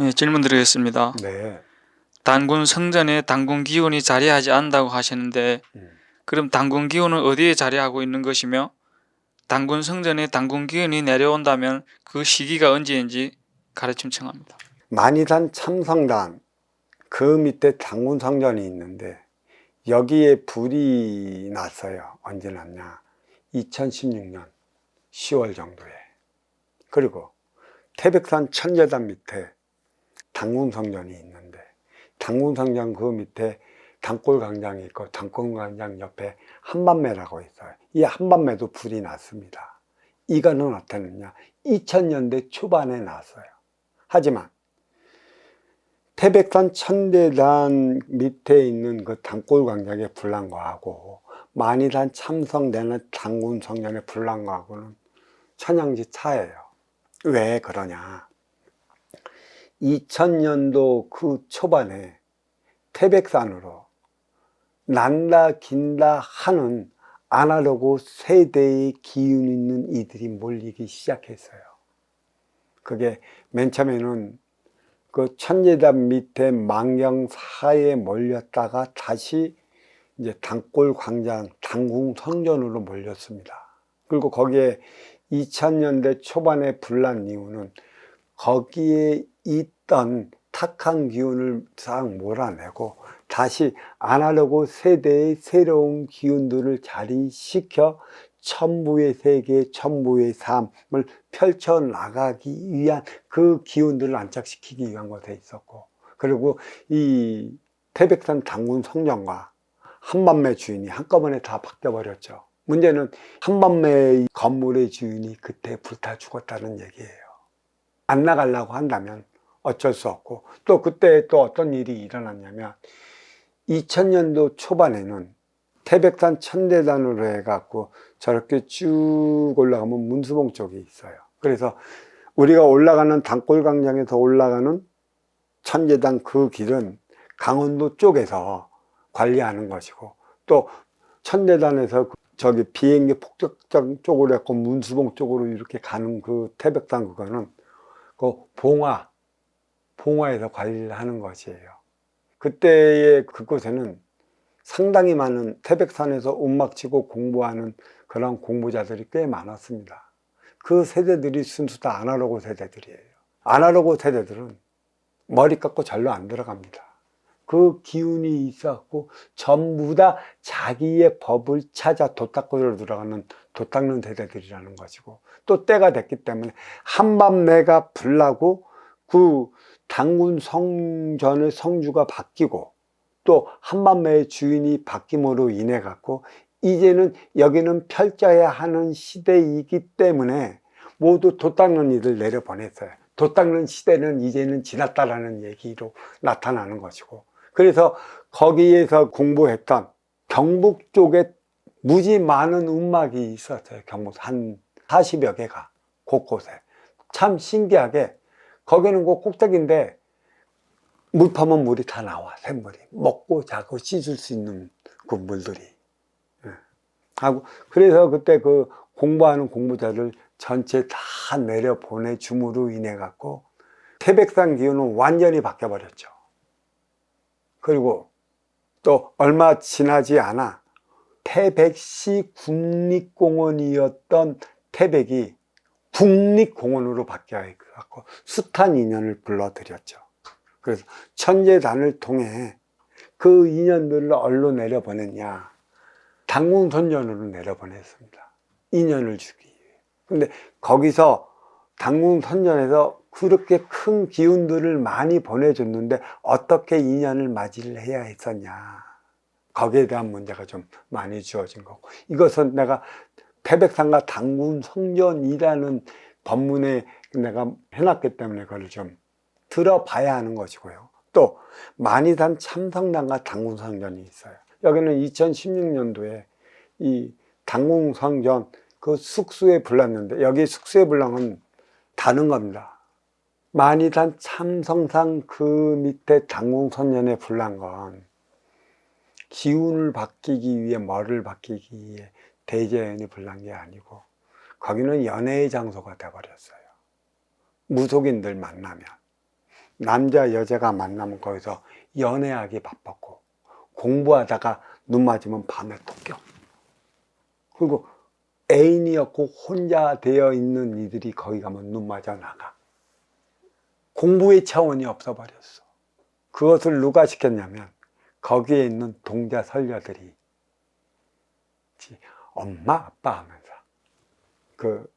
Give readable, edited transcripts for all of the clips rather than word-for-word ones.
예, 질문 드리겠습니다. 네. 단군 성전에 단군 기운이 자리하지 않는다고 하시는데 그럼 단군 기운은 어디에 자리하고 있는 것이며 단군 성전에 단군 기운이 내려온다면 그 시기가 언제인지 가르침 청합니다. 만이산 참성단 그 밑에 단군 성전이 있는데 여기에 불이 났어요. 언제 났냐? 2016년 10월 정도에. 그리고 태백산 천재단 밑에 단군 성전이 있는데 단군 성전 그 밑에 단골광장이 있고 단골광장 옆에 한밤매라고 있어요. 이 한밤매도 불이 났습니다. 이거는 어떻게 했느냐? 2000년대 초반에 났어요. 하지만 태백산 천대단 밑에 있는 그 단골광장에 불난 거하고 만이산 참성되는 단군 성전에 불난 거하고는 천양지 차예요. 왜 그러냐? 2000년도 그 초반에 태백산으로 난다 긴다 하는 아날로그 세대의 기운 있는 이들이 몰리기 시작했어요. 그게 맨 처음에는 그 천재단 밑에 망경사에 몰렸다가 다시 이제 단골 광장 단궁 성전으로 몰렸습니다. 그리고 거기에 2000년대 초반에 불난 이유는 거기에 있던 탁한 기운을 싹 몰아내고 다시 아날로그 세대의 새로운 기운들을 자리시켜 천부의 세계, 천부의 삶을 펼쳐나가기 위한 그 기운들을 안착시키기 위한 것에 있었고, 그리고 이 태백산 단군 성전과 한밤매 주인이 한꺼번에 다 바뀌어버렸죠. 문제는 한밤매 건물의 주인이 그때 불타 죽었다는 얘기예요. 안 나가려고 한다면 어쩔 수 없고, 또 그때 또 어떤 일이 일어났냐면 2000년도 초반에는 태백산 천대단으로 해갖고 저렇게 쭉 올라가면 문수봉 쪽에 있어요. 그래서 우리가 올라가는 단골광장에서 올라가는 천재단 그 길은 강원도 쪽에서 관리하는 것이고, 또 천대단에서 저기 비행기 폭격장 쪽으로 해서 문수봉 쪽으로 이렇게 가는 그 태백산 그거는 그 봉화에서 관리를 하는 것이에요. 그때의 그곳에는 상당히 많은 태백산에서 움막치고 공부하는 그런 공부자들이 꽤 많았습니다. 그 세대들이 순수 다 아날로그 세대들이에요. 아날로그 세대들은 머리 깎고 절로 안 들어갑니다. 그 기운이 있었고 전부 다 자기의 법을 찾아 도 닦으러 들어가는 도 닦는 세대들이라는 것이고, 또 때가 됐기 때문에 한밤내가 불나고 그 단군 성전의 성주가 바뀌고 또 한밤매의 주인이 바뀜으로 인해 갖고 이제는 여기는 펼쳐야 하는 시대이기 때문에 모두 도 닦는 일을 내려보냈어요. 도 닦는 시대는 이제는 지났다라는 얘기로 나타나는 것이고, 그래서 거기에서 공부했던 경북 쪽에 무지 많은 움막이 있었어요. 경북 한 40여 개가 곳곳에. 참 신기하게 거기는 그 꼭대기인데 물 파면 물이 다 나와. 샘물이 먹고 자고 씻을 수 있는 그 물들이 하고, 그래서 그때 그 공부하는 공부자를 전체 다 내려 보내줌으로 인해 갖고 태백산 기운은 완전히 바뀌어 버렸죠. 그리고 또 얼마 지나지 않아 태백시 국립공원이었던 태백이 국립공원으로 바뀌어 갖고 숱한 인연을 불러들였죠. 그래서 천재단을 통해 그 인연들을 어디로 내려보냈냐? 단궁선전으로 내려보냈습니다. 인연을 주기 위해. 근데 거기서 단궁선전에서 그렇게 큰 기운들을 많이 보내줬는데 어떻게 인연을 맞이를 해야 했었냐? 거기에 대한 문제가 좀 많이 주어진 거고, 이것은 내가 태백산과 단궁성전이라는 법문에 내가 해놨기 때문에 그걸 좀 들어봐야 하는 것이고요. 또 만이산 참성단과 단궁성전이 있어요. 여기는 2016년도에 이 단궁성전 그 숙수에 불났는데, 여기 숙수에 불난 다른 겁니다. 만이산 참성산 그 밑에 단궁성전에 불난 건 기운을 바뀌기 위해, 뭐를 바뀌기 위해 대제연이 불난 게 아니고 거기는 연애의 장소가 돼버렸어요. 무속인들 만나면 남자 여자가 만나면 거기서 연애하기 바빴고, 공부하다가 눈 맞으면 밤에 또 껴. 그리고 애인이 없고 혼자 되어 있는 이들이 거기 가면 눈 맞아 나가. 공부의 차원이 없어버렸어. 그것을 누가 시켰냐면 거기에 있는 동자 선녀들이 엄마 아빠 하면서 그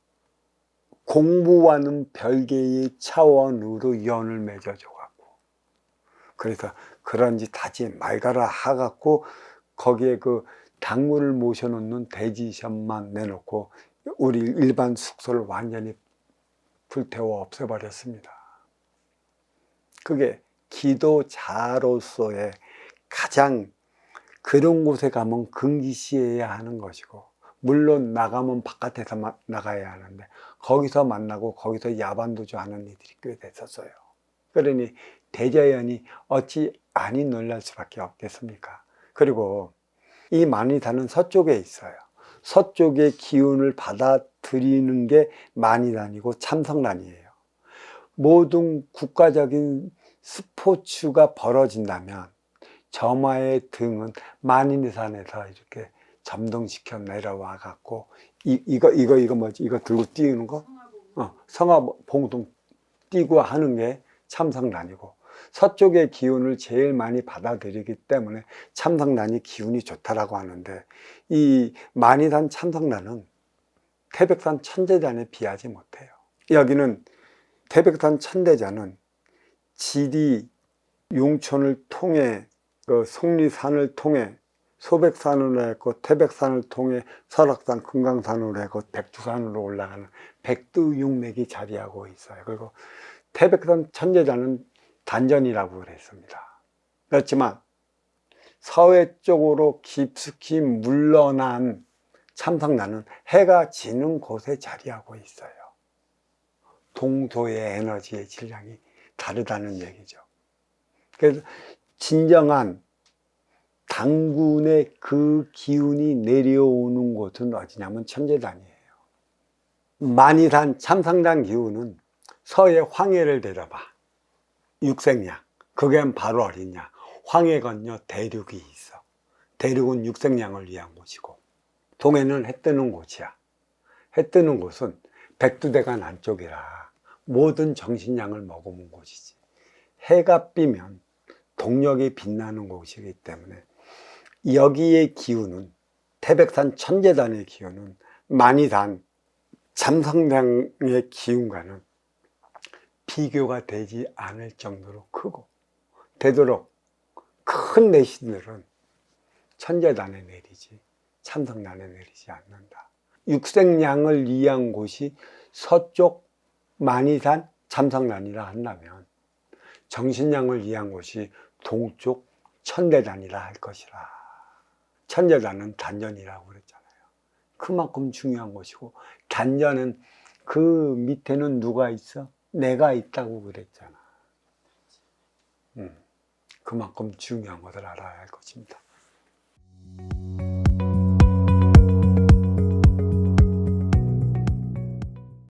공부와는 별개의 차원으로 연을 맺어줘 갖고, 그래서 그런 짓 하지 말가라 하갖고 거기에 그 당군을 모셔놓는 대지션만 내놓고 우리 일반 숙소를 완전히 불태워 없애버렸습니다. 그게 기도자로서의 가장, 그런 곳에 가면 금기시해야 하는 것이고, 물론 나가면 바깥에서 나가야 하는데 거기서 만나고 거기서 야반도주 하는 이들이 꽤 됐었어요. 그러니 대자연이 어찌 안이 놀랄 수밖에 없겠습니까? 그리고 이 만이단은 서쪽에 있어요. 서쪽의 기운을 받아들이는 게 만이단이고 참성단이에요. 모든 국가적인 스포츠가 벌어진다면 점화의 등은 만인산에서 이렇게 점등시켜 내려와 갖고 이거 뭐지? 이거 들고 뛰는 거? 성화봉동 뛰고 하는 게 참성단이고, 서쪽의 기운을 제일 많이 받아들이기 때문에 참성단이 기운이 좋다라고 하는데, 이 만이단 참성단은 태백산 천대단에 비하지 못해요. 여기는 태백산 천대자는 지리 용천을 통해 그 속리산을 통해 소백산으로 했고, 태백산을 통해 설악산, 금강산으로 했고, 백두산으로 올라가는 백두육맥이 자리하고 있어요. 그리고 태백산 천재자는 단전이라고 그랬습니다. 그렇지만 서해 쪽으로 깊숙이 물러난 참성단은 해가 지는 곳에 자리하고 있어요. 동서의 에너지의 질량이 다르다는 얘기죠. 그래서 진정한 당군의 그 기운이 내려오는 곳은 어디냐면 천재단이에요. 만이산 참상단 기운은 서해 황해를 데려봐. 육색량. 그게 바로 어디냐? 황해 건너 대륙이 있어. 대륙은 육색량을 위한 곳이고, 동해는 해 뜨는 곳이야. 해 뜨는 곳은 백두대간 안쪽이라 모든 정신량을 머금은 곳이지. 해가 삐면 동력이 빛나는 곳이기 때문에 여기의 기운은, 태백산 천재단의 기운은 만이산 참성장의 기운과는 비교가 되지 않을 정도로 크고, 되도록 큰 내신들은 천재단에 내리지 참성단에 내리지 않는다. 육색량을 위한 곳이 서쪽 만이산 참성단이라 한다면 정신량을 위한 곳이 동쪽 천대단이라 할 것이라. 천재단은 단전이라고 그랬잖아요. 그만큼 중요한 것이고, 단전은 그 밑에는 누가 있어? 내가 있다고 그랬잖아. 그만큼 중요한 것을 알아야 할 것입니다.